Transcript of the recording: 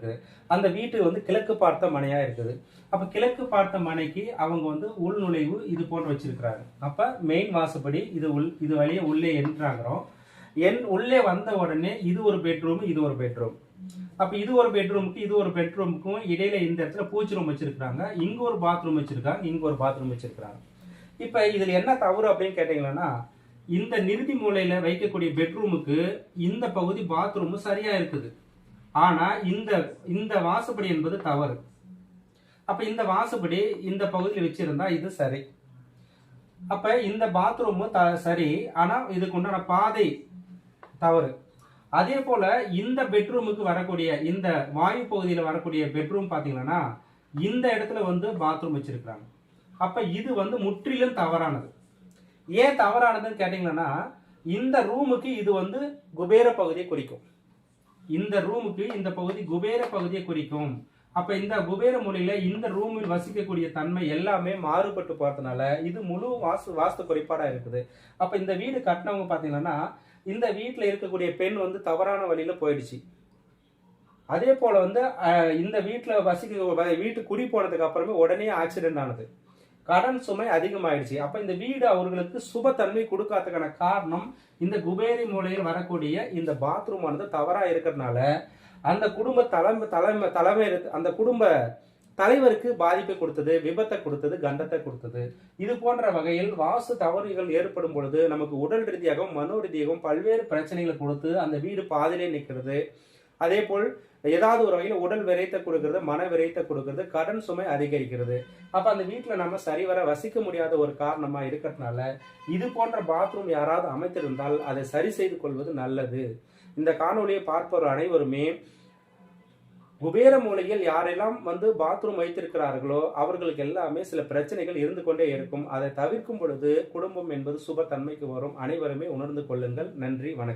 இருக்குது. அந்த வீட்டு வந்து கிழக்கு பார்த்த மனையா இருக்குது. அப்ப கிழக்கு பார்த்த மனைக்கு அவங்க வந்து உள்நுழைவு இது போன்று வச்சிருக்கிறாங்க. அப்ப மெயின் வாசப்படி இது வழியே உள்ளே என்ட்ராகிறோம். உள்ளே வந்த உடனே இது ஒரு பெட்ரூம், இது ஒரு பெட்ரூம். அப்ப இது ஒரு பெட்ரூமுக்கும் இடையில இந்த இடத்துல பூச்சி ரூம் வச்சிருக்காங்க. இங்க ஒரு பாத்ரூம் வச்சிருக்காங்க, இங்க ஒரு பாத்ரூம் வச்சிருக்காங்க. இப்ப இதுல என்ன தவறு அப்படின்னு கேட்டீங்கன்னா, இந்த நிறுதி மூலையில வைக்கக்கூடிய பெட்ரூமுக்கு இந்த பகுதி பாத்ரூம் சரியா இருக்குது. ஆனா இந்த வாசப்படி என்பது தவறு. அப்ப இந்த வாசப்படி இந்த பகுதியில் வச்சிருந்தா இது சரி. அப்ப இந்த பாத்ரூம் சரி, ஆனா இதுக்கு உண்டான பாதை தவறு. அதே போல இந்த பெட்ரூமுக்கு வரக்கூடிய இந்த வாயு பகுதியில் வரக்கூடிய பெட்ரூம் பாத்தீங்கன்னா இந்த இடத்துல வந்து பாத்ரூம் வச்சிருக்காங்க. அப்ப இது வந்து முற்றிலும் தவறானது. ஏன் தவறானதுன்னு கேட்டீங்கன்னா, இந்த ரூமுக்கு இது வந்து குபேர பகுதியை குறிக்கும். இந்த ரூமுக்கு இந்த பகுதி குபேர பகுதியை குறிக்கும். அப்ப இந்த குபேர மூலையில இந்த ரூமில் வசிக்கக்கூடிய தன்மை எல்லாமே மாறுபட்டு போறதுனால இது முழு வாஸ்து குறைபாடா இருக்குது. அப்ப இந்த வீடு கட்டினவங்க பாத்தீங்கன்னா, இந்த வீட்டுல இருக்கக்கூடிய பெண் வந்து தவறான வழியில போயிடுச்சு. அதே போல வந்து இந்த வீட்டுல வீட்டு குடி போனதுக்கு அப்புறமே உடனே ஆக்சிடென்ட் ஆனது. கடன் சுமை அதிகமாயிடுச்சு. அப்ப இந்த வீடு அவர்களுக்கு சுபத்தன்மை கொடுக்காததுக்கான காரணம் இந்த குபேரி மூலையில் வரக்கூடிய இந்த பாத்ரூம் ஆனது தவறா இருக்கிறதுனால அந்த குடும்ப தலைமை அந்த குடும்ப தலைவருக்கு பாதிப்பை கொடுத்தது, விபத்தை கொடுத்தது, கண்டத்தை கொடுத்தது. இது போன்ற வகையில் வாஸ்து தவறுகள் ஏற்படும் பொழுது நமக்கு உடல் ரீதியாகவும் மனோ ரீதியாகவும் பல்வேறு பிரச்சனைகளை கொடுத்து அந்த வீடு பாதிலே நிற்கிறது. அதே போல் ஏதாவது ஒரு வகையில் உடல் விரைத்த கொடுக்கிறது, மன விரைத்த கொடுக்கிறது, கடன் சுமை அதிகரிக்கிறது. அப்ப அந்த வீட்டுல நம்ம சரிவர வசிக்க முடியாத ஒரு காரணமா இருக்கிறதுனால இது போன்ற பாத்ரூம் யாராவது அமைத்திருந்தால் அதை சரி செய்து கொள்வது நல்லது. இந்த காணொலியை பார்ப்பவர் அனைவருமே குபேர மூலையில் யாரெல்லாம் வந்து பாத்ரூம் வைத்திருக்கிறார்களோ அவர்களுக்கு எல்லாமே சில பிரச்சனைகள் இருந்து கொண்டே இருக்கும். அதை தவிர்க்கும் பொழுது குடும்பம் என்பது சுப தன்மைக்கு வரும். அனைவருமே உணர்ந்து கொள்ளுங்கள். நன்றி, வணக்கம்.